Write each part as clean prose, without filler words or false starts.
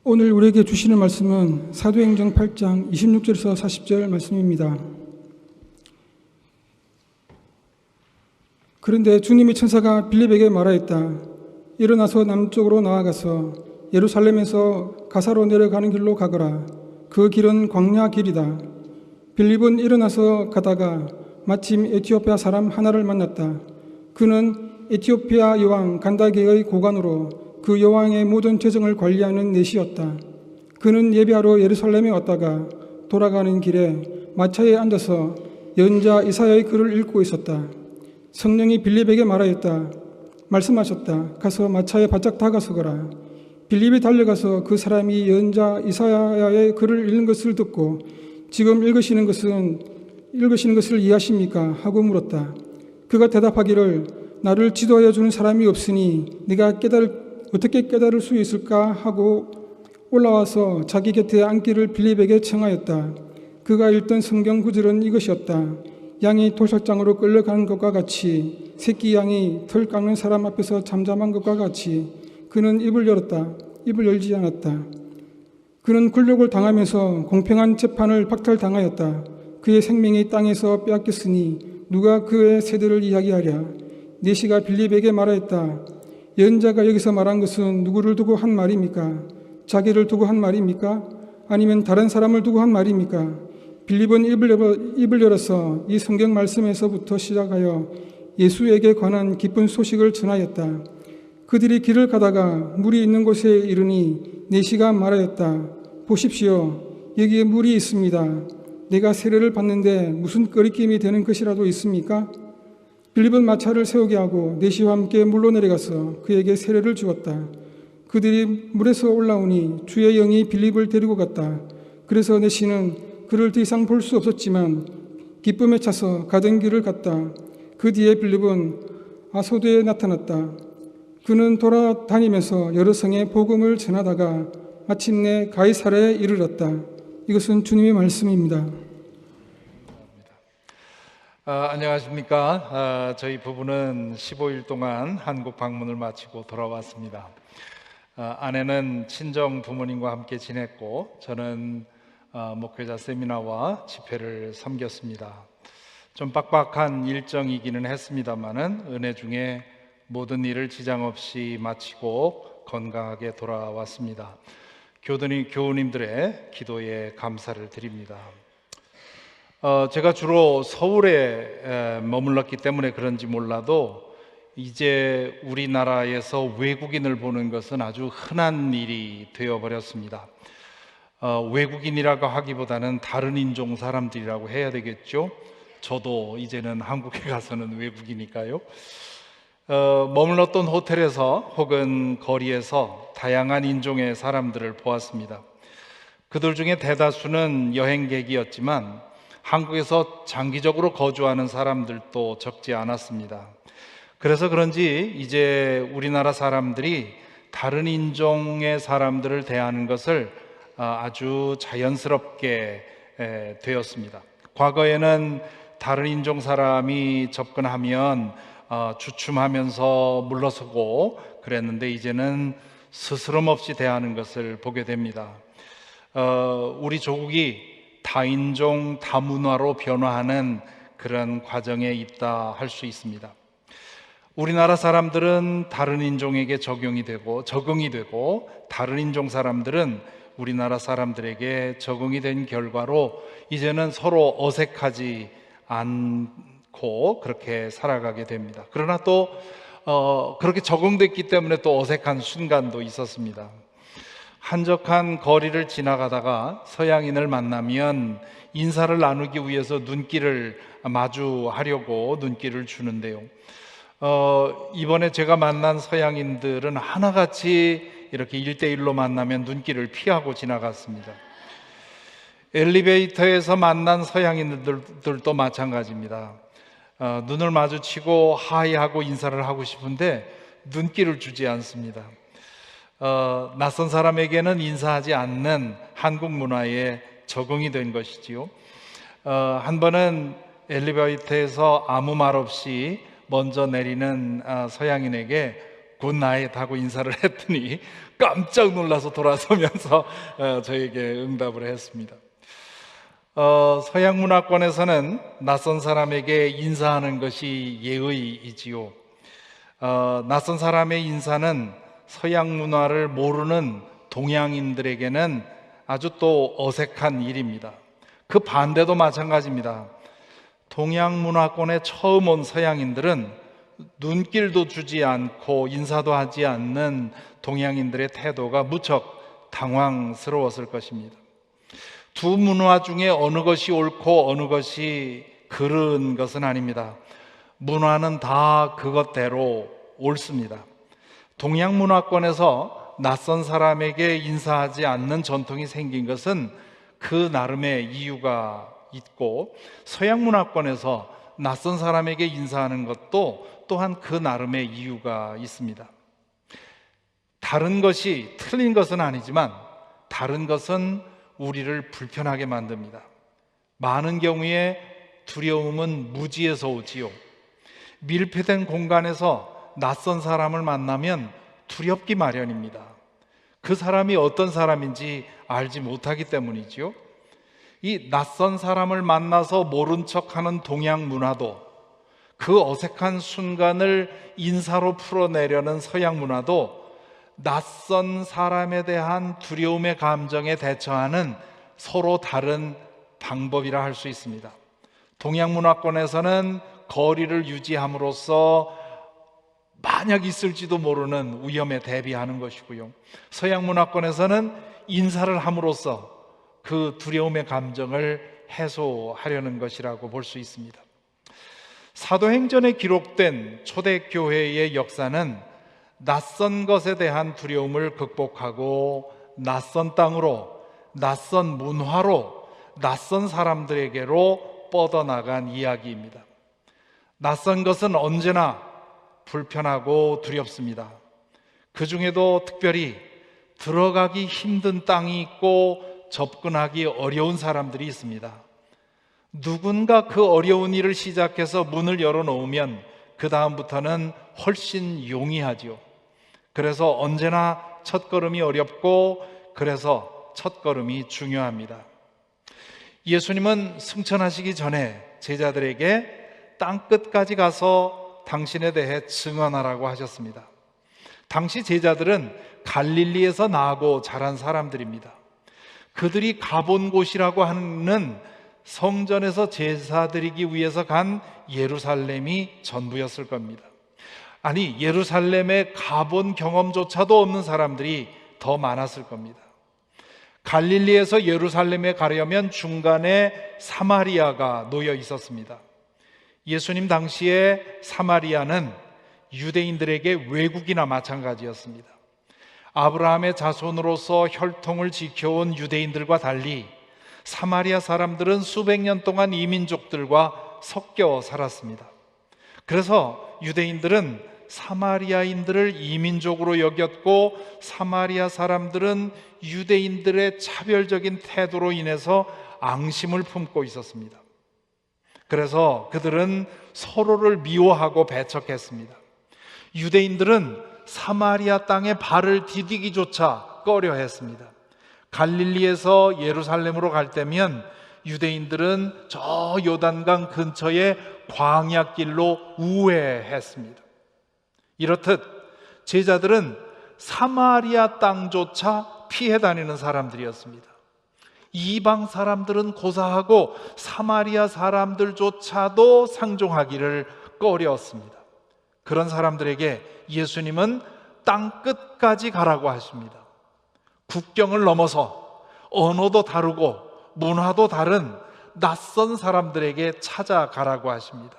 오늘 우리에게 주시는 말씀은 사도행전 8장 26절에서 40절 말씀입니다. 그런데 주님의 천사가 빌립에게 말하였다. 일어나서 남쪽으로 나아가서 예루살렘에서 가사로 내려가는 길로 가거라. 그 길은 광야 길이다. 빌립은 일어나서 가다가 마침 에티오피아 사람 하나를 만났다. 그는 에티오피아 여왕 간다게의 고관으로 그 여왕의 모든 재정을 관리하는 내시였다. 그는 예배하러 예루살렘에 왔다가 돌아가는 길에 마차에 앉아서 연자 이사야의 글을 읽고 있었다. 성령이 빌립에게 말씀하셨다. 가서 마차에 바짝 다가서거라. 빌립이 달려가서 그 사람이 연자 이사야의 글을 읽는 것을 듣고 지금 읽으시는 것을 이해하십니까? 하고 물었다. 그가 대답하기를 나를 지도하여 주는 사람이 없으니 네가 어떻게 깨달을 수 있을까? 하고 올라와서 자기 곁에 앉기를 빌립에게 청하였다. 그가 읽던 성경 구절은 이것이었다. 양이 도살장으로 끌려가는 것과 같이 새끼 양이 털 깎는 사람 앞에서 잠잠한 것과 같이 그는 입을 열지 않았다. 그는 굴욕을 당하면서 공평한 재판을 박탈당하였다. 그의 생명이 땅에서 빼앗겼으니 누가 그의 세대를 이야기하랴. 내시가 빌립에게 말하였다. 연자가 여기서 말한 것은 누구를 두고 한 말입니까? 자기를 두고 한 말입니까? 아니면 다른 사람을 두고 한 말입니까? 빌립은 입을 열어서 이 성경 말씀에서부터 시작하여 예수에게 관한 기쁜 소식을 전하였다. 그들이 길을 가다가 물이 있는 곳에 이르니 내시가 말하였다. 보십시오. 여기에 물이 있습니다. 내가 세례를 받는데 무슨 거리낌이 되는 것이라도 있습니까? 빌립은 마차를 세우게 하고 내시와 함께 물로 내려가서 그에게 세례를 주었다. 그들이 물에서 올라오니 주의 영이 빌립을 데리고 갔다. 그래서 내시는 그를 더 이상 볼 수 없었지만 기쁨에 차서 가던 길을 갔다. 그 뒤에 빌립은 아소도에 나타났다. 그는 돌아다니면서 여러 성에 복음을 전하다가 마침내 가이사랴에 이르렀다. 이것은 주님의 말씀입니다. 안녕하십니까. 저희 부부는 15일 동안 한국 방문을 마치고 돌아왔습니다. 아내는 친정 부모님과 함께 지냈고 저는 목회자 세미나와 집회를 섬겼습니다. 좀 빡빡한 일정이기는 했습니다마는 은혜 중에 모든 일을 지장 없이 마치고 건강하게 돌아왔습니다. 교우님들의 기도에 감사를 드립니다. 제가 주로 서울에 머물렀기 때문에 그런지 몰라도 이제 우리나라에서 외국인을 보는 것은 아주 흔한 일이 되어버렸습니다. 외국인이라고 하기보다는 다른 인종 사람들이라고 해야 되겠죠. 저도 이제는 한국에 가서는 외국이니까요. 머물렀던 호텔에서 혹은 거리에서 다양한 인종의 사람들을 보았습니다. 그들 중에 대다수는 여행객이었지만 한국에서 장기적으로 거주하는 사람들도 적지 않았습니다. 그래서 그런지 이제 우리나라 사람들이 다른 인종의 사람들을 대하는 것을 아주 자연스럽게 되었습니다. 과거에는 다른 인종 사람이 접근하면 주춤하면서 물러서고 그랬는데 이제는 스스럼 없이 대하는 것을 보게 됩니다. 우리 조국이 다인종 다문화로 변화하는 그런 과정에 있다 할 수 있습니다. 우리나라 사람들은 다른 인종에게 적응이 되고 다른 인종 사람들은 우리나라 사람들에게 적응이 된 결과로 이제는 서로 어색하지 않고 그렇게 살아가게 됩니다. 그러나 또 그렇게 적응됐기 때문에 또 어색한 순간도 있었습니다. 한적한 거리를 지나가다가 서양인을 만나면 인사를 나누기 위해서 눈길을 마주하려고 눈길을 주는데요. 이번에 제가 만난 서양인들은 하나같이 이렇게 1대1로 만나면 눈길을 피하고 지나갔습니다. 엘리베이터에서 만난 서양인들도 마찬가지입니다. 눈을 마주치고 하이하고 인사를 하고 싶은데 눈길을 주지 않습니다. 낯선 사람에게는 인사하지 않는 한국 문화에 적응이 된 것이지요. 한 번은 엘리베이터에서 아무 말 없이 먼저 내리는 서양인에게 굿나잇 하고 인사를 했더니 깜짝 놀라서 돌아서면서 저에게 응답을 했습니다. 서양 문화권에서는 낯선 사람에게 인사하는 것이 예의이지요. 낯선 사람의 인사는 서양 문화를 모르는 동양인들에게는 아주 또 어색한 일입니다. 그 반대도 마찬가지입니다. 동양 문화권에 처음 온 서양인들은 눈길도 주지 않고 인사도 하지 않는 동양인들의 태도가 무척 당황스러웠을 것입니다. 두 문화 중에 어느 것이 옳고 어느 것이 그른 것은 아닙니다. 문화는 다 그것대로 옳습니다. 동양 문화권에서 낯선 사람에게 인사하지 않는 전통이 생긴 것은 그 나름의 이유가 있고, 서양 문화권에서 낯선 사람에게 인사하는 것도 또한 그 나름의 이유가 있습니다. 다른 것이 틀린 것은 아니지만 다른 것은 우리를 불편하게 만듭니다. 많은 경우에 두려움은 무지에서 오지요. 밀폐된 공간에서 낯선 사람을 만나면 두렵기 마련입니다. 그 사람이 어떤 사람인지 알지 못하기 때문이지요. 이 낯선 사람을 만나서 모른 척하는 동양 문화도, 그 어색한 순간을 인사로 풀어내려는 서양 문화도 낯선 사람에 대한 두려움의 감정에 대처하는 서로 다른 방법이라 할 수 있습니다. 동양 문화권에서는 거리를 유지함으로써 만약 있을지도 모르는 위험에 대비하는 것이고요. 서양 문화권에서는 인사를 함으로써 그 두려움의 감정을 해소하려는 것이라고 볼 수 있습니다. 사도행전에 기록된 초대교회의 역사는 낯선 것에 대한 두려움을 극복하고 낯선 땅으로, 낯선 문화로, 낯선 사람들에게로 뻗어나간 이야기입니다. 낯선 것은 언제나 불편하고 두렵습니다. 그 중에도 특별히 들어가기 힘든 땅이 있고 접근하기 어려운 사람들이 있습니다. 누군가 그 어려운 일을 시작해서 문을 열어놓으면 그 다음부터는 훨씬 용이하지요. 그래서 언제나 첫걸음이 어렵고, 그래서 첫걸음이 중요합니다. 예수님은 승천하시기 전에 제자들에게 땅끝까지 가서 당신에 대해 증언하라고 하셨습니다. 당시 제자들은 갈릴리에서 나고 자란 사람들입니다. 그들이 가본 곳이라고 하는 성전에서 제사 드리기 위해서 간 예루살렘이 전부였을 겁니다. 아니, 예루살렘에 가본 경험조차도 없는 사람들이 더 많았을 겁니다. 갈릴리에서 예루살렘에 가려면 중간에 사마리아가 놓여 있었습니다. 예수님 당시에 사마리아는 유대인들에게 외국이나 마찬가지였습니다. 아브라함의 자손으로서 혈통을 지켜온 유대인들과 달리 사마리아 사람들은 수백 년 동안 이민족들과 섞여 살았습니다. 그래서 유대인들은 사마리아인들을 이민족으로 여겼고, 사마리아 사람들은 유대인들의 차별적인 태도로 인해서 앙심을 품고 있었습니다. 그래서 그들은 서로를 미워하고 배척했습니다. 유대인들은 사마리아 땅에 발을 디디기조차 꺼려했습니다. 갈릴리에서 예루살렘으로 갈 때면 유대인들은 저 요단강 근처의 광야길로 우회했습니다. 이렇듯 제자들은 사마리아 땅조차 피해 다니는 사람들이었습니다. 이방 사람들은 고사하고 사마리아 사람들조차도 상종하기를 꺼려했습니다. 그런 사람들에게 예수님은 땅 끝까지 가라고 하십니다. 국경을 넘어서 언어도 다르고 문화도 다른 낯선 사람들에게 찾아가라고 하십니다.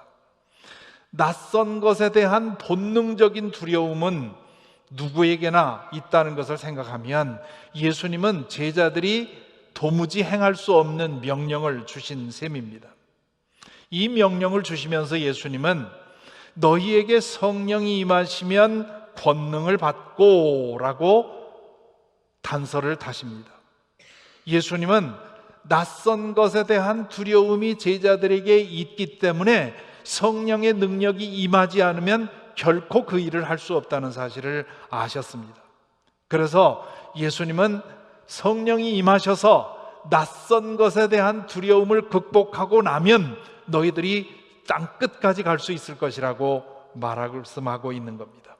낯선 것에 대한 본능적인 두려움은 누구에게나 있다는 것을 생각하면 예수님은 제자들이 도무지 행할 수 없는 명령을 주신 셈입니다. 이 명령을 주시면서 예수님은 너희에게 성령이 임하시면 권능을 받고 라고 단서를 다십니다. 예수님은 낯선 것에 대한 두려움이 제자들에게 있기 때문에 성령의 능력이 임하지 않으면 결코 그 일을 할 수 없다는 사실을 아셨습니다. 그래서 예수님은 성령이 임하셔서 낯선 것에 대한 두려움을 극복하고 나면 너희들이 땅끝까지 갈 수 있을 것이라고 말씀하고 있는 겁니다.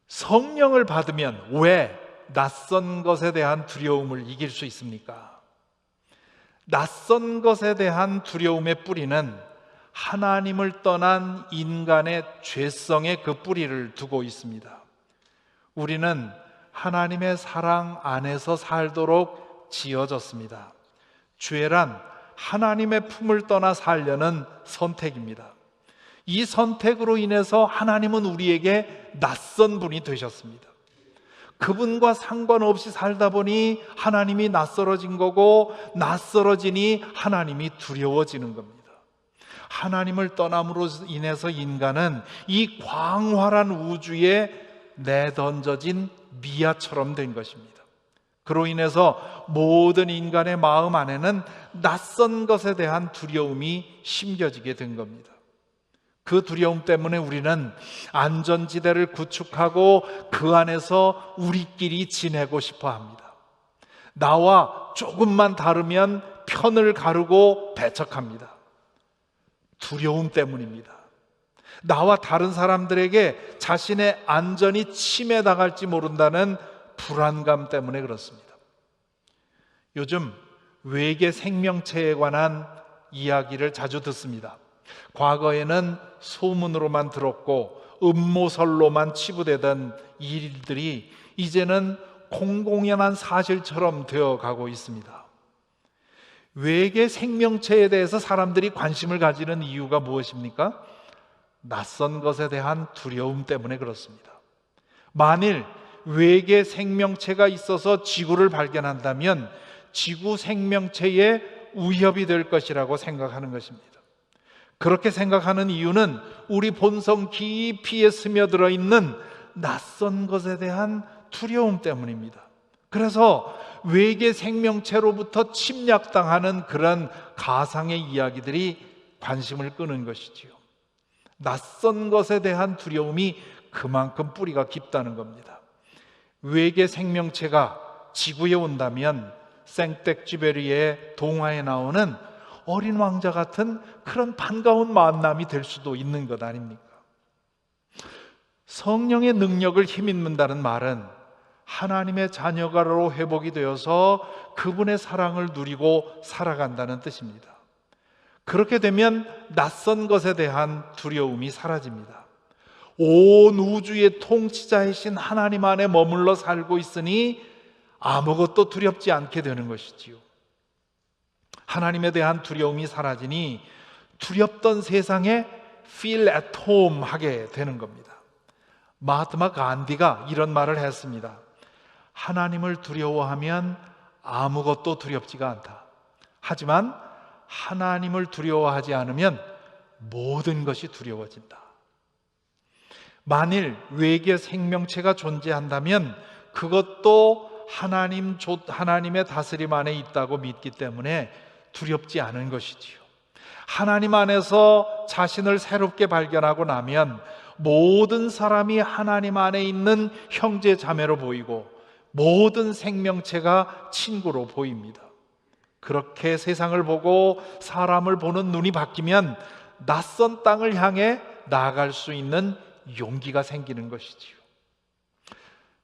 성령을 받으면 왜 낯선 것에 대한 두려움을 이길 수 있습니까? 낯선 것에 대한 두려움의 뿌리는 하나님을 떠난 인간의 죄성의 그 뿌리를 두고 있습니다. 우리는 하나님의 사랑 안에서 살도록 지어졌습니다. 죄란 하나님의 품을 떠나 살려는 선택입니다. 이 선택으로 인해서 하나님은 우리에게 낯선 분이 되셨습니다. 그분과 상관없이 살다 보니 하나님이 낯설어진 거고, 낯설어지니 하나님이 두려워지는 겁니다. 하나님을 떠남으로 인해서 인간은 이 광활한 우주에 내던져진 미아처럼 된 것입니다. 그로 인해서 모든 인간의 마음 안에는 낯선 것에 대한 두려움이 심겨지게 된 겁니다. 그 두려움 때문에 우리는 안전지대를 구축하고 그 안에서 우리끼리 지내고 싶어 합니다. 나와 조금만 다르면 편을 가르고 배척합니다. 두려움 때문입니다. 나와 다른 사람들에게 자신의 안전이 침해당할지 모른다는 불안감 때문에 그렇습니다. 요즘 외계 생명체에 관한 이야기를 자주 듣습니다. 과거에는 소문으로만 들었고 음모설로만 치부되던 일들이 이제는 공공연한 사실처럼 되어가고 있습니다. 외계 생명체에 대해서 사람들이 관심을 가지는 이유가 무엇입니까? 낯선 것에 대한 두려움 때문에 그렇습니다. 만일 외계 생명체가 있어서 지구를 발견한다면 지구 생명체에 위협이 될 것이라고 생각하는 것입니다. 그렇게 생각하는 이유는 우리 본성 깊이에 스며들어 있는 낯선 것에 대한 두려움 때문입니다. 그래서 외계 생명체로부터 침략당하는 그런 가상의 이야기들이 관심을 끄는 것이지요. 낯선 것에 대한 두려움이 그만큼 뿌리가 깊다는 겁니다. 외계 생명체가 지구에 온다면 생텍쥐베리의 동화에 나오는 어린 왕자 같은 그런 반가운 만남이 될 수도 있는 것 아닙니까? 성령의 능력을 힘입는다는 말은 하나님의 자녀가로 회복이 되어서 그분의 사랑을 누리고 살아간다는 뜻입니다. 그렇게 되면 낯선 것에 대한 두려움이 사라집니다. 온 우주의 통치자이신 하나님 안에 머물러 살고 있으니 아무것도 두렵지 않게 되는 것이지요. 하나님에 대한 두려움이 사라지니 두렵던 세상에 feel at home 하게 되는 겁니다. 마하트마 간디가 이런 말을 했습니다. 하나님을 두려워하면 아무것도 두렵지가 않다. 하지만 하나님을 두려워하지 않으면 모든 것이 두려워진다. 만일 외계 생명체가 존재한다면 그것도 하나님의 다스림 안에 있다고 믿기 때문에 두렵지 않은 것이지요. 하나님 안에서 자신을 새롭게 발견하고 나면 모든 사람이 하나님 안에 있는 형제 자매로 보이고 모든 생명체가 친구로 보입니다. 그렇게 세상을 보고 사람을 보는 눈이 바뀌면 낯선 땅을 향해 나아갈 수 있는 용기가 생기는 것이지요.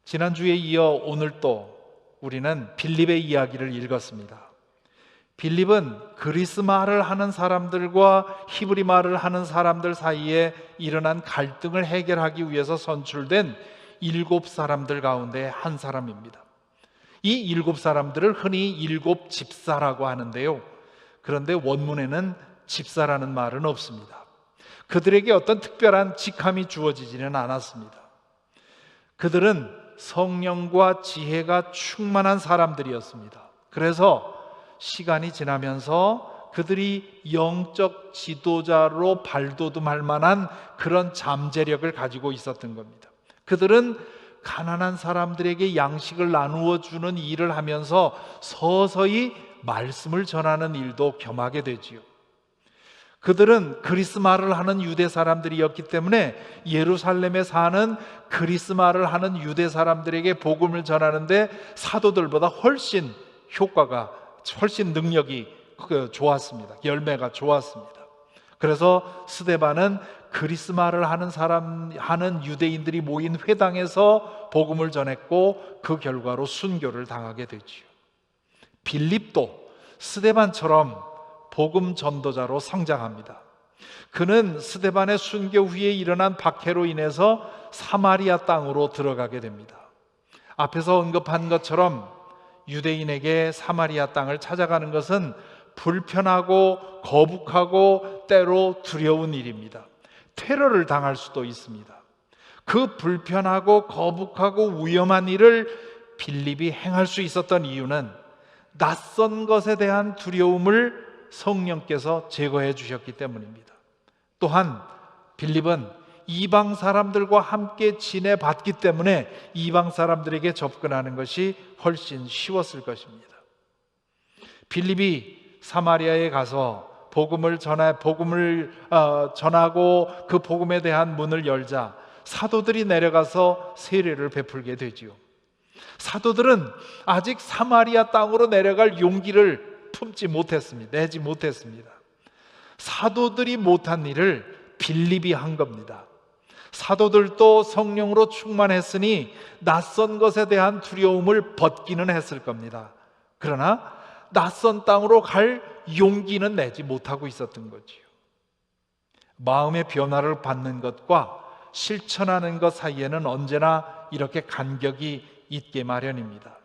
지난주에 이어 오늘 또 우리는 빌립의 이야기를 읽었습니다. 빌립은 그리스 말을 하는 사람들과 히브리 말을 하는 사람들 사이에 일어난 갈등을 해결하기 위해서 선출된 7 가운데 한 사람입니다. 이 7 흔히 7집사라고 하는데요. 그런데 원문에는 집사라는 말은 없습니다. 그들에게 어떤 특별한 직함이 주어지지는 않았습니다. 그들은 성령과 지혜가 충만한 사람들이었습니다. 그래서 시간이 지나면서 그들이 영적 지도자로 발돋움할 만한 그런 잠재력을 가지고 있었던 겁니다. 그들은 가난한 사람들에게 양식을 나누어 주는 일을 하면서 서서히 말씀을 전하는 일도 겸하게 되지요. 그들은 그리스 말을 하는 유대 사람들이었기 때문에 예루살렘에 사는 그리스 말을 하는 유대 사람들에게 복음을 전하는데 사도들보다 훨씬 능력이 좋았습니다. 열매가 좋았습니다. 그래서 스데반은 그리스 말을 하는 유대인들이 모인 회당에서 복음을 전했고 그 결과로 순교를 당하게 되지요. 빌립도 스데반처럼 복음 전도자로 성장합니다. 그는 스데반의 순교 후에 일어난 박해로 인해서 사마리아 땅으로 들어가게 됩니다. 앞에서 언급한 것처럼 유대인에게 사마리아 땅을 찾아가는 것은 불편하고 거북하고 때로 두려운 일입니다. 테러를 당할 수도 있습니다. 그 불편하고 거북하고 위험한 일을 빌립이 행할 수 있었던 이유는 낯선 것에 대한 두려움을 성령께서 제거해 주셨기 때문입니다. 또한 빌립은 이방 사람들과 함께 지내봤기 때문에 이방 사람들에게 접근하는 것이 훨씬 쉬웠을 것입니다. 빌립이 사마리아에 가서 복음을 전하고 그 복음에 대한 문을 열자 사도들이 내려가서 세례를 베풀게 되지요. 사도들은 아직 사마리아 땅으로 내려갈 용기를 내지 못했습니다. 사도들이 못한 일을 빌립이 한 겁니다. 사도들도 성령으로 충만했으니 낯선 것에 대한 두려움을 벗기는 했을 겁니다. 그러나 낯선 땅으로 갈 용기는 내지 못하고 있었던 거지요. 마음의 변화를 받는 것과 실천하는 것 사이에는 언제나 이렇게 간격이 있게 마련입니다.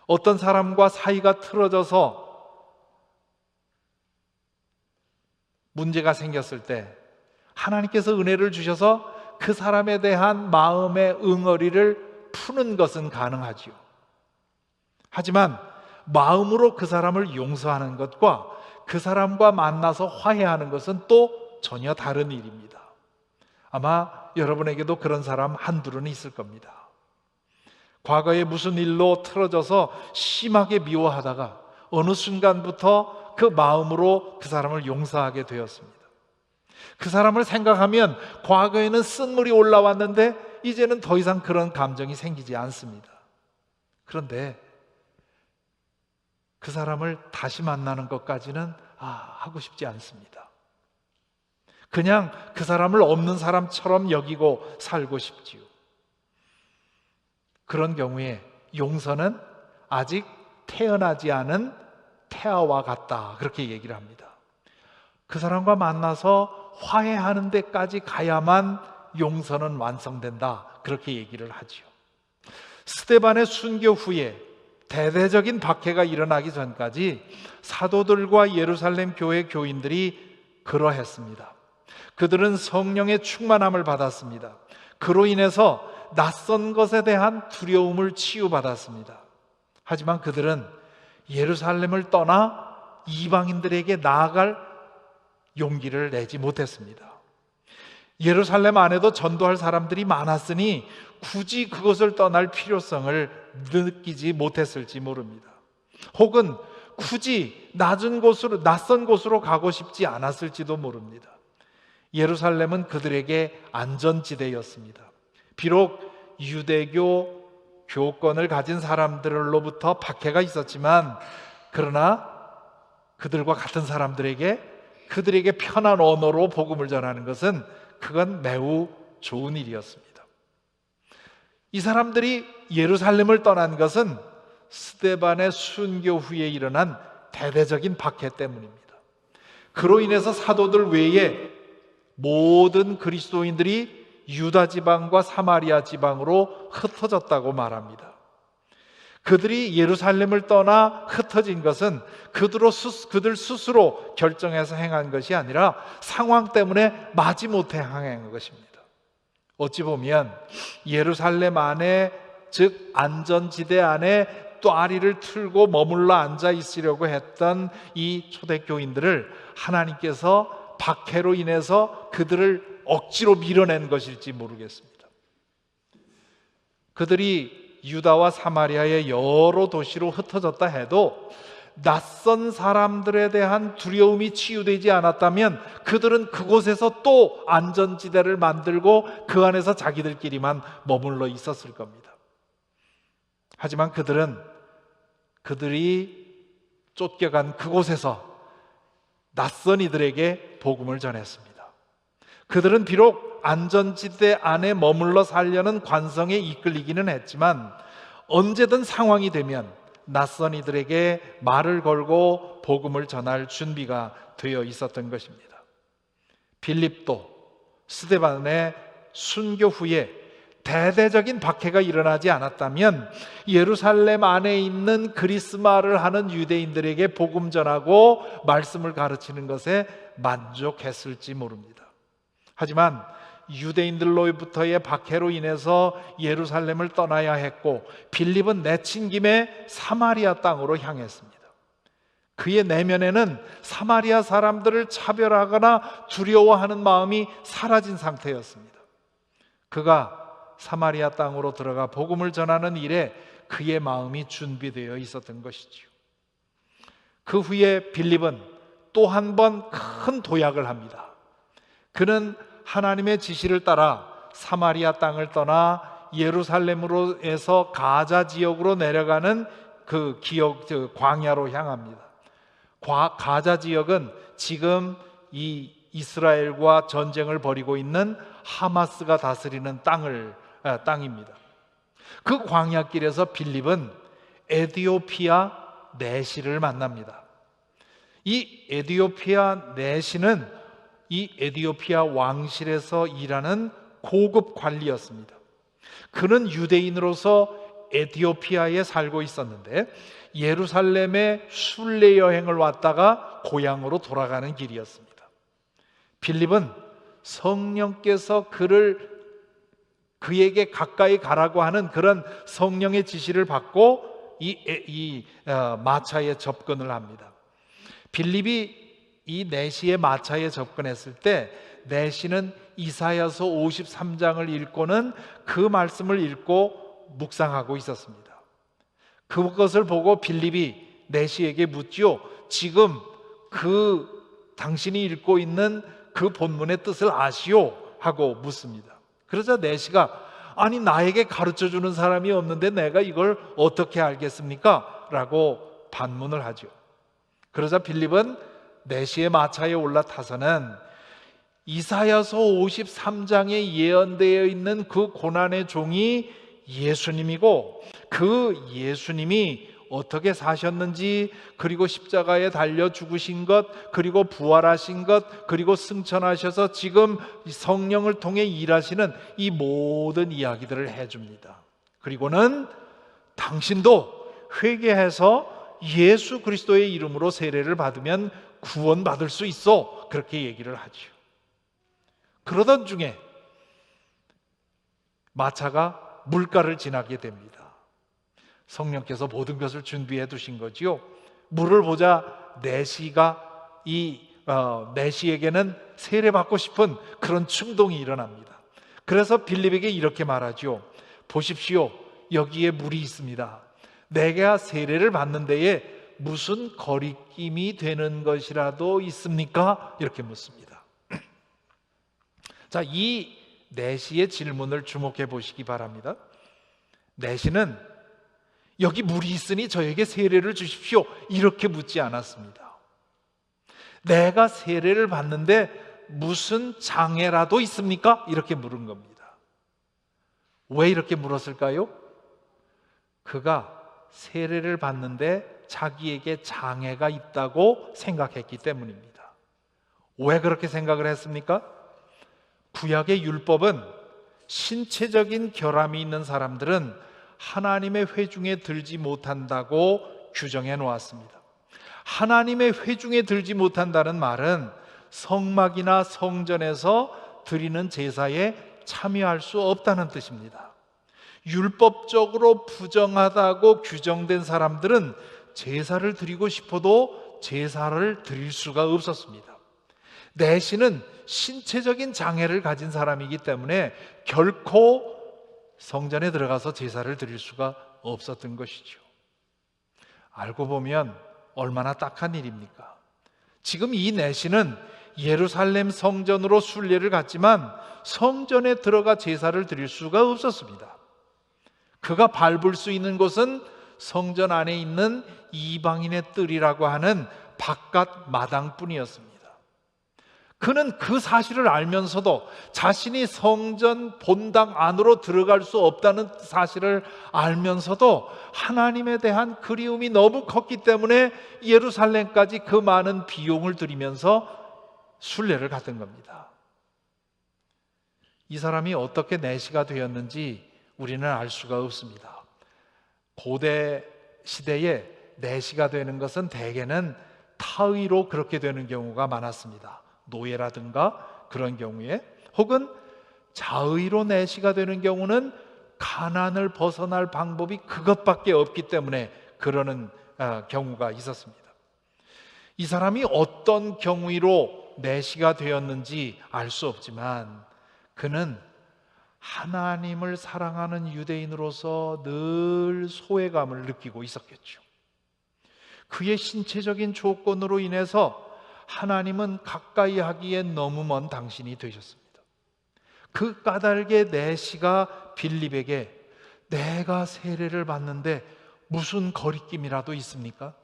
어떤 사람과 사이가 틀어져서 문제가 생겼을 때 하나님께서 은혜를 주셔서 그 사람에 대한 마음의 응어리를 푸는 것은 가능하지요. 하지만 마음으로 그 사람을 용서하는 것과 그 사람과 만나서 화해하는 것은 또 전혀 다른 일입니다. 아마 여러분에게도 그런 사람 한둘은 있을 겁니다. 과거에 무슨 일로 틀어져서 심하게 미워하다가 어느 순간부터 그 마음으로 그 사람을 용서하게 되었습니다. 그 사람을 생각하면 과거에는 쓴물이 올라왔는데 이제는 더 이상 그런 감정이 생기지 않습니다. 그런데 그 사람을 다시 만나는 것까지는 하고 싶지 않습니다. 그냥 그 사람을 없는 사람처럼 여기고 살고 싶지요. 그런 경우에 용서는 아직 태어나지 않은 태아와 같다, 그렇게 얘기를 합니다. 그 사람과 만나서 화해하는 데까지 가야만 용서는 완성된다, 그렇게 얘기를 하지요. 스데반의 순교 후에 대대적인 박해가 일어나기 전까지 사도들과 예루살렘 교회 교인들이 그러했습니다. 그들은 성령의 충만함을 받았습니다. 그로 인해서 낯선 것에 대한 두려움을 치유받았습니다. 하지만 그들은 예루살렘을 떠나 이방인들에게 나아갈 용기를 내지 못했습니다. 예루살렘 안에도 전도할 사람들이 많았으니 굳이 그것을 떠날 필요성을 느끼지 못했을지 모릅니다. 혹은 굳이 낯선 곳으로 가고 싶지 않았을지도 모릅니다. 예루살렘은 그들에게 안전지대였습니다. 비록 유대교 교권을 가진 사람들로부터 박해가 있었지만, 그러나 그들과 같은 사람들에게 그들에게 편한 언어로 복음을 전하는 것은 그건 매우 좋은 일이었습니다. 이 사람들이 예루살렘을 떠난 것은 스데반의 순교 후에 일어난 대대적인 박해 때문입니다. 그로 인해서 사도들 외에 모든 그리스도인들이 유다 지방과 사마리아 지방으로 흩어졌다고 말합니다. 그들이 예루살렘을 떠나 흩어진 것은 그들 스스로 결정해서 행한 것이 아니라 상황 때문에 마지못해 행한 것입니다. 어찌 보면 예루살렘 안에, 즉 안전지대 안에 또아리를 틀고 머물러 앉아 있으려고 했던 이 초대교인들을 하나님께서 박해로 인해서 그들을 억지로 밀어낸 것일지 모르겠습니다. 그들이 유다와 사마리아의 여러 도시로 흩어졌다 해도 낯선 사람들에 대한 두려움이 치유되지 않았다면 그들은 그곳에서 또 안전지대를 만들고 그 안에서 자기들끼리만 머물러 있었을 겁니다. 하지만 그들이 쫓겨간 그곳에서 낯선 이들에게 복음을 전했습니다. 그들은 비록 안전지대 안에 머물러 살려는 관성에 이끌리기는 했지만 언제든 상황이 되면 낯선 이들에게 말을 걸고 복음을 전할 준비가 되어 있었던 것입니다. 빌립도 스데반의 순교 후에 대대적인 박해가 일어나지 않았다면 예루살렘 안에 있는 그리스말을 하는 유대인들에게 복음 전하고 말씀을 가르치는 것에 만족했을지 모릅니다. 하지만 유대인들로부터의 박해로 인해서 예루살렘을 떠나야 했고 빌립은 내친 김에 사마리아 땅으로 향했습니다. 그의 내면에는 사마리아 사람들을 차별하거나 두려워하는 마음이 사라진 상태였습니다. 그가 사마리아 땅으로 들어가 복음을 전하는 일에 그의 마음이 준비되어 있었던 것이지요. 그 후에 빌립은 또 한 번 큰 도약을 합니다. 그는 하나님의 지시를 따라 사마리아 땅을 떠나 예루살렘으로 해서 가자 지역으로 내려가는 그 광야로 향합니다. 가자 지역은 지금 이 이스라엘과 전쟁을 벌이고 있는 하마스가 다스리는 땅입니다. 그 광야길에서 빌립은 에디오피아 내시를 만납니다. 이 에디오피아 내시는 이 에디오피아 왕실에서 일하는 고급 관리였습니다. 그는 유대인으로서 에디오피아에 살고 있었는데 예루살렘에 순례 여행을 왔다가 고향으로 돌아가는 길이었습니다. 빌립은 성령께서 그에게 가까이 가라고 하는 그런 성령의 지시를 받고 이 마차에 접근을 합니다. 빌립이 이 내시의 마차에 접근했을 때 내시는 이사야서 53장을 읽고는 그 말씀을 읽고 묵상하고 있었습니다. 그것을 보고 빌립이 내시에게 묻지요. 지금 당신이 읽고 있는 그 본문의 뜻을 아시오? 하고 묻습니다. 그러자 내시가 아니 나에게 가르쳐주는 사람이 없는데 내가 이걸 어떻게 알겠습니까? 라고 반문을 하죠. 그러자 빌립은 내시의 마차에 올라타서는 이사야서 53장에 예언되어 있는 그 고난의 종이 예수님이고 그 예수님이 어떻게 사셨는지, 그리고 십자가에 달려 죽으신 것, 그리고 부활하신 것, 그리고 승천하셔서 지금 성령을 통해 일하시는 이 모든 이야기들을 해줍니다. 그리고는 당신도 회개해서 예수 그리스도의 이름으로 세례를 받으면 구원받을 수 있어, 그렇게 얘기를 하죠. 그러던 중에 마차가 물가를 지나게 됩니다. 성령께서 모든 것을 준비해 두신 거지요. 물을 보자 내시가 내시에게는 세례받고 싶은 그런 충동이 일어납니다. 그래서 빌립에게 이렇게 말하죠. 보십시오, 여기에 물이 있습니다. 내가 세례를 받는 데에 무슨 거리낌이 되는 것이라도 있습니까? 이렇게 묻습니다. 자, 이 내시의 질문을 주목해 보시기 바랍니다. 내시는 여기 물이 있으니 저에게 세례를 주십시오, 이렇게 묻지 않았습니다. 내가 세례를 받는데 무슨 장애라도 있습니까? 이렇게 물은 겁니다. 왜 이렇게 물었을까요? 그가 세례를 받는데 자기에게 장애가 있다고 생각했기 때문입니다. 왜 그렇게 생각을 했습니까? 구약의 율법은 신체적인 결함이 있는 사람들은 하나님의 회중에 들지 못한다고 규정해 놓았습니다. 하나님의 회중에 들지 못한다는 말은 성막이나 성전에서 드리는 제사에 참여할 수 없다는 뜻입니다. 율법적으로 부정하다고 규정된 사람들은 제사를 드리고 싶어도 제사를 드릴 수가 없었습니다. 내시는 신체적인 장애를 가진 사람이기 때문에 결코 성전에 들어가서 제사를 드릴 수가 없었던 것이죠. 알고 보면 얼마나 딱한 일입니까? 지금 이 내시는 예루살렘 성전으로 순례를 갔지만 성전에 들어가 제사를 드릴 수가 없었습니다. 그가 밟을 수 있는 곳은 성전 안에 있는 이방인의 뜰이라고 하는 바깥 마당뿐이었습니다. 그는 그 사실을 알면서도 자신이 성전 본당 안으로 들어갈 수 없다는 사실을 알면서도 하나님에 대한 그리움이 너무 컸기 때문에 예루살렘까지 그 많은 비용을 들이면서 순례를 갔던 겁니다. 이 사람이 어떻게 내시가 되었는지 우리는 알 수가 없습니다. 고대 시대에 내시가 되는 것은 대개는 타의로 그렇게 되는 경우가 많았습니다. 노예라든가 그런 경우에, 혹은 자의로 내시가 되는 경우는 가난을 벗어날 방법이 그것밖에 없기 때문에 그러는 경우가 있었습니다. 이 사람이 어떤 경위로 내시가 되었는지 알 수 없지만 그는 하나님을 사랑하는 유대인으로서 늘 소외감을 느끼고 있었겠죠. 그의 신체적인 조건으로 인해서 하나님은 가까이 하기엔 너무 먼 당신이 되셨습니다. 그 까닭에 내시가 빌립에게 내가 세례를 받는데 무슨 거리낌이라도 있습니까?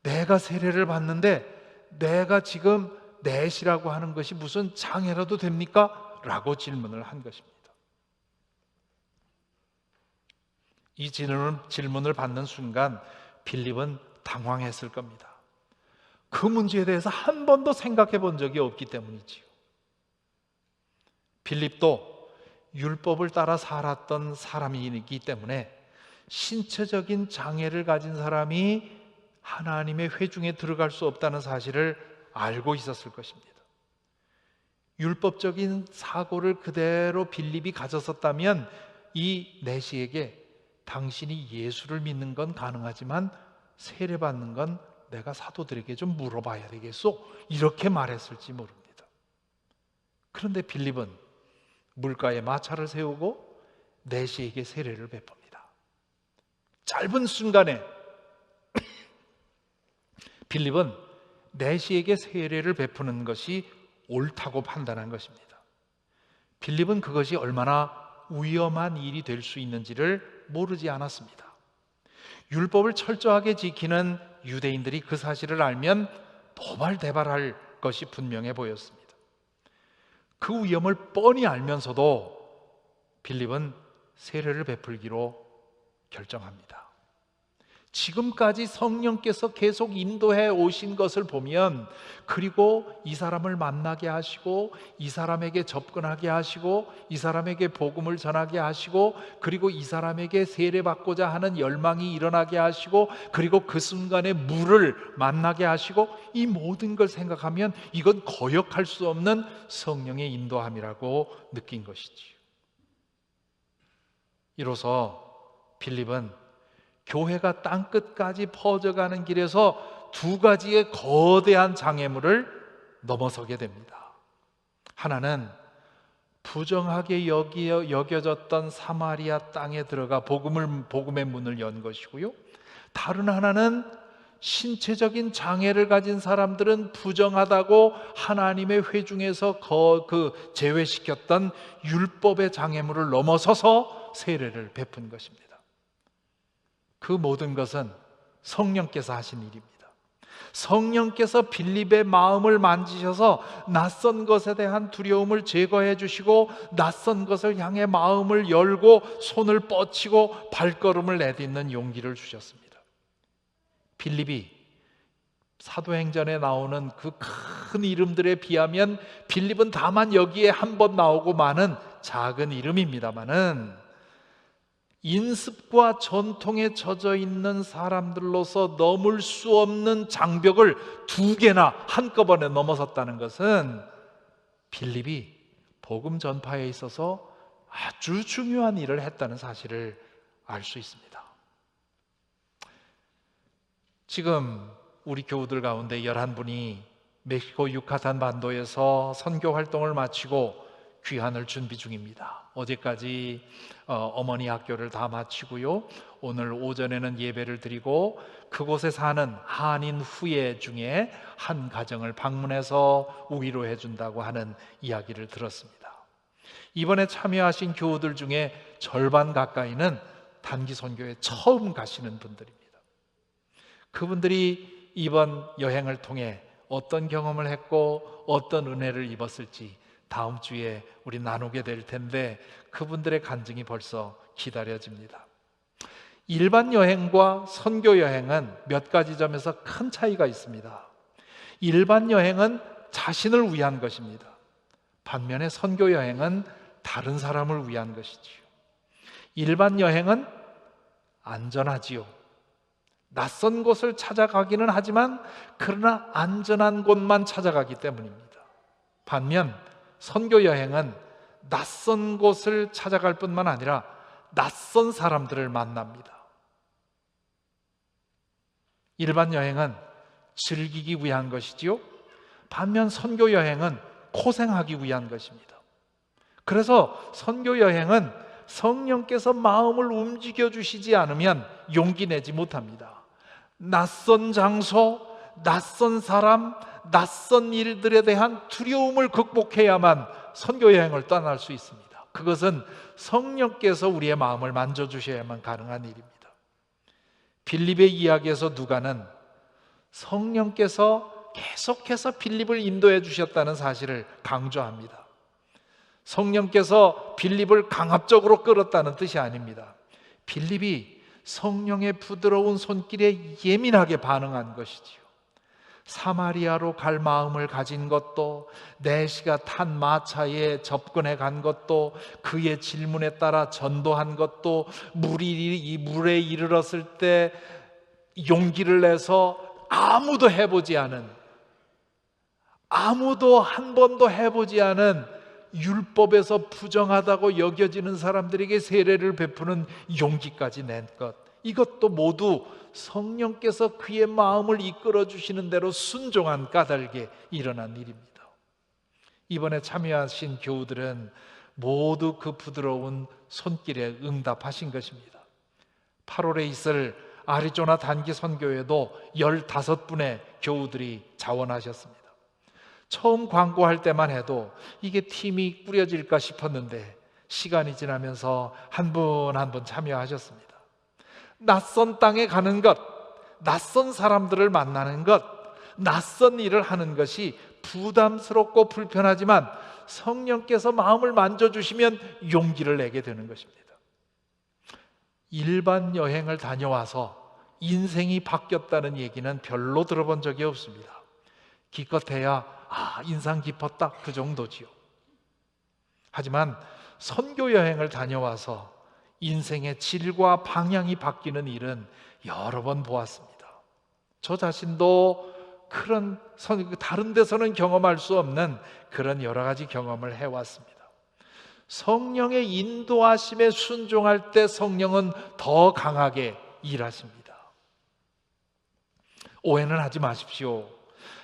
내가 세례를 받는데 내가 지금 내시라고 하는 것이 무슨 장애라도 됩니까? 라고 질문을 한 것입니다. 이 질문을 받는 순간 빌립은 당황했을 겁니다. 그 문제에 대해서 한 번도 생각해 본 적이 없기 때문이지요. 빌립도 율법을 따라 살았던 사람이기 때문에 신체적인 장애를 가진 사람이 하나님의 회중에 들어갈 수 없다는 사실을 알고 있었을 것입니다. 율법적인 사고를 그대로 빌립이 가졌었다면 이 내시에게 당신이 예수를 믿는 건 가능하지만 세례받는 건 내가 사도들에게 좀 물어봐야 되겠소? 이렇게 말했을지 모릅니다. 그런데 빌립은 물가에 마차를 세우고 내시에게 세례를 베풉니다. 짧은 순간에 빌립은 내시에게 세례를 베푸는 것이 옳다고 판단한 것입니다. 빌립은 그것이 얼마나 위험한 일이 될 수 있는지를 모르지 않았습니다. 율법을 철저하게 지키는 유대인들이 그 사실을 알면 도발대발할 것이 분명해 보였습니다. 그 위험을 뻔히 알면서도 빌립은 세례를 베풀기로 결정합니다. 지금까지 성령께서 계속 인도해 오신 것을 보면, 그리고 이 사람을 만나게 하시고 이 사람에게 접근하게 하시고 이 사람에게 복음을 전하게 하시고 그리고 이 사람에게 세례받고자 하는 열망이 일어나게 하시고 그리고 그 순간에 물을 만나게 하시고, 이 모든 걸 생각하면 이건 거역할 수 없는 성령의 인도함이라고 느낀 것이지요. 이로써 빌립은 교회가 땅끝까지 퍼져가는 길에서 두 가지의 거대한 장애물을 넘어서게 됩니다. 하나는 부정하게 여겨졌던 사마리아 땅에 들어가 복음의 문을 연 것이고요, 다른 하나는 신체적인 장애를 가진 사람들은 부정하다고 하나님의 회중에서 제외시켰던 율법의 장애물을 넘어서서 세례를 베푼 것입니다. 그 모든 것은 성령께서 하신 일입니다. 성령께서 빌립의 마음을 만지셔서 낯선 것에 대한 두려움을 제거해 주시고 낯선 것을 향해 마음을 열고 손을 뻗치고 발걸음을 내딛는 용기를 주셨습니다. 빌립이 사도행전에 나오는 그 큰 이름들에 비하면 빌립은 다만 여기에 한 번 나오고 마는 작은 이름입니다마는 인습과 전통에 젖어 있는 사람들로서 넘을 수 없는 장벽을 두 개나 한꺼번에 넘어섰다는 것은 빌립이 복음 전파에 있어서 아주 중요한 일을 했다는 사실을 알 수 있습니다. 지금 우리 교우들 가운데 11분이 멕시코 유카탄 반도에서 선교 활동을 마치고 귀환을 준비 중입니다. 어제까지 어머니 학교를 다 마치고요, 오늘 오전에는 예배를 드리고 그곳에 사는 한인 후예 중에 한 가정을 방문해서 위로해 준다고 하는 이야기를 들었습니다. 이번에 참여하신 교우들 중에 절반 가까이는 단기 선교에 처음 가시는 분들입니다. 그분들이 이번 여행을 통해 어떤 경험을 했고 어떤 은혜를 입었을지 다음 주에 우리 나누게 될 텐데, 그분들의 간증이 벌써 기다려집니다. 일반 여행과 선교 여행은 몇 가지 점에서 큰 차이가 있습니다. 일반 여행은 자신을 위한 것입니다. 반면에 선교 여행은 다른 사람을 위한 것이지요. 일반 여행은 안전하지요. 낯선 곳을 찾아가기는 하지만 그러나 안전한 곳만 찾아가기 때문입니다. 반면 선교 여행은 낯선 곳을 찾아갈 뿐만 아니라 낯선 사람들을 만납니다. 일반 여행은 즐기기 위한 것이지요. 반면 선교 여행은 고생하기 위한 것입니다. 그래서 선교 여행은 성령께서 마음을 움직여 주시지 않으면 용기 내지 못합니다. 낯선 장소, 낯선 사람, 낯선 일들에 대한 두려움을 극복해야만 선교 여행을 떠날 수 있습니다. 그것은 성령께서 우리의 마음을 만져주셔야만 가능한 일입니다. 빌립의 이야기에서 누가는 성령께서 계속해서 빌립을 인도해 주셨다는 사실을 강조합니다. 성령께서 빌립을 강압적으로 끌었다는 뜻이 아닙니다. 빌립이 성령의 부드러운 손길에 예민하게 반응한 것이지요. 사마리아로 갈 마음을 가진 것도, 내시가 탄 마차에 접근해 간 것도, 그의 질문에 따라 전도한 것도, 물에 이르렀을 때 용기를 내서 아무도 한 번도 해보지 않은 율법에서 부정하다고 여겨지는 사람들에게 세례를 베푸는 용기까지 낸 것, 이것도 모두 성령께서 그의 마음을 이끌어 주시는 대로 순종한 까닭에 일어난 일입니다. 이번에 참여하신 교우들은 모두 그 부드러운 손길에 응답하신 것입니다. 8월에 있을 아리조나 단기 선교회도 15분의 교우들이 자원하셨습니다. 처음 광고할 때만 해도 이게 팀이 꾸려질까 싶었는데 시간이 지나면서 한 분 한 분 참여하셨습니다. 낯선 땅에 가는 것, 낯선 사람들을 만나는 것, 낯선 일을 하는 것이 부담스럽고 불편하지만 성령께서 마음을 만져주시면 용기를 내게 되는 것입니다. 일반 여행을 다녀와서 인생이 바뀌었다는 얘기는 별로 들어본 적이 없습니다. 기껏해야 인상 깊었다, 그 정도지요. 하지만 선교 여행을 다녀와서 인생의 질과 방향이 바뀌는 일은 여러 번 보았습니다. 저 자신도 다른 데서는 경험할 수 없는 그런 여러 가지 경험을 해왔습니다. 성령의 인도하심에 순종할 때 성령은 더 강하게 일하십니다. 오해는 하지 마십시오.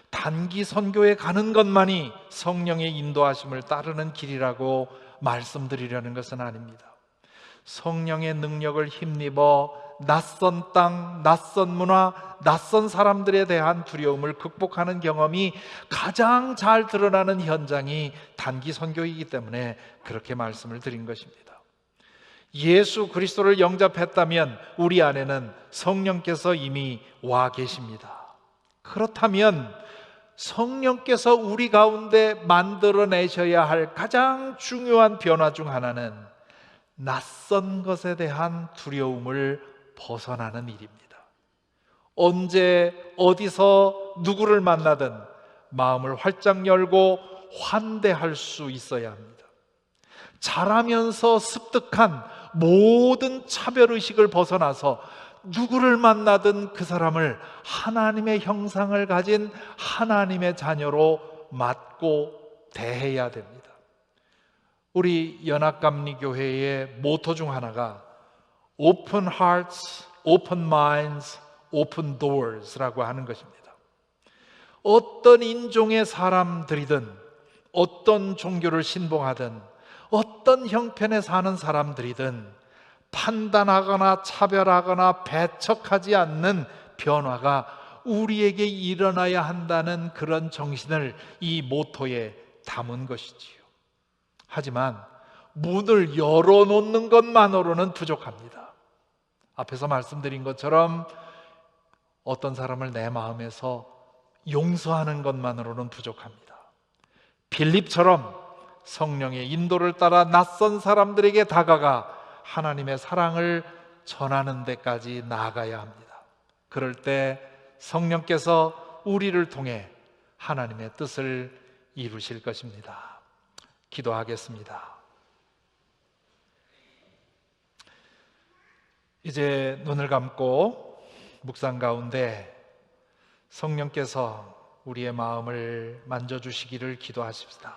단기 선교에 가는 것만이 성령의 인도하심을 따르는 길이라고 말씀드리려는 것은 아닙니다. 성령의 능력을 힘입어 낯선 땅, 낯선 문화, 낯선 사람들에 대한 두려움을 극복하는 경험이 가장 잘 드러나는 현장이 단기 선교이기 때문에 그렇게 말씀을 드린 것입니다. 예수 그리스도를 영접했다면 우리 안에는 성령께서 이미 와 계십니다. 그렇다면 성령께서 우리 가운데 만들어내셔야 할 가장 중요한 변화 중 하나는 낯선 것에 대한 두려움을 벗어나는 일입니다. 언제 어디서 누구를 만나든 마음을 활짝 열고 환대할 수 있어야 합니다. 자라면서 습득한 모든 차별의식을 벗어나서 누구를 만나든 그 사람을 하나님의 형상을 가진 하나님의 자녀로 맞고 대해야 됩니다. 우리 연합감리교회의 모토 중 하나가 Open Hearts, Open Minds, Open Doors라고 하는 것입니다. 어떤 인종의 사람들이든 어떤 종교를 신봉하든 어떤 형편에 사는 사람들이든 판단하거나 차별하거나 배척하지 않는 변화가 우리에게 일어나야 한다는 그런 정신을 이 모토에 담은 것이지요. 하지만 문을 열어놓는 것만으로는 부족합니다. 앞에서 말씀드린 것처럼 어떤 사람을 내 마음에서 용서하는 것만으로는 부족합니다. 빌립처럼 성령의 인도를 따라 낯선 사람들에게 다가가 하나님의 사랑을 전하는 데까지 나아가야 합니다. 그럴 때 성령께서 우리를 통해 하나님의 뜻을 이루실 것입니다. 기도하겠습니다. 이제 눈을 감고 묵상 가운데 성령께서 우리의 마음을 만져주시기를 기도하십시다.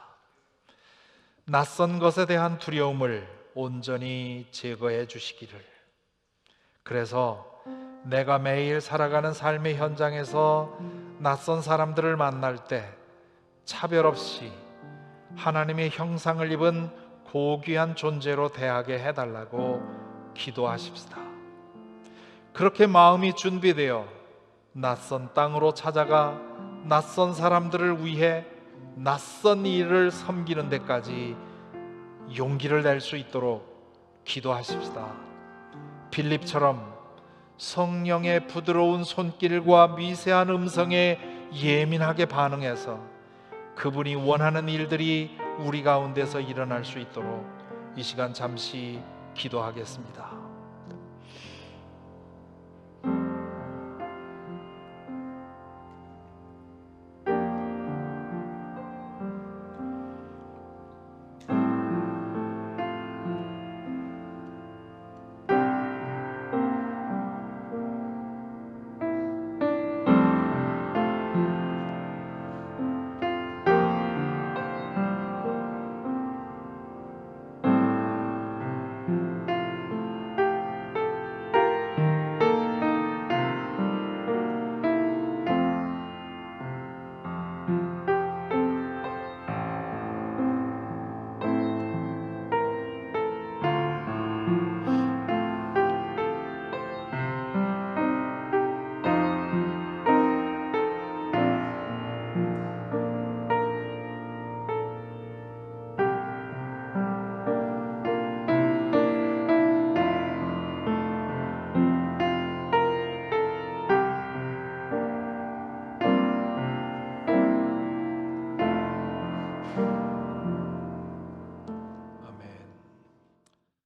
낯선 것에 대한 두려움을 온전히 제거해 주시기를. 그래서 내가 매일 살아가는 삶의 현장에서 낯선 사람들을 만날 때 차별 없이 하나님의 형상을 입은 고귀한 존재로 대하게 해달라고 기도하십시다. 그렇게 마음이 준비되어 낯선 땅으로 찾아가 낯선 사람들을 위해 낯선 일을 섬기는 데까지 용기를 낼 수 있도록 기도하십시다. 빌립처럼 성령의 부드러운 손길과 미세한 음성에 예민하게 반응해서 그분이 원하는 일들이 우리 가운데서 일어날 수 있도록 이 시간 잠시 기도하겠습니다.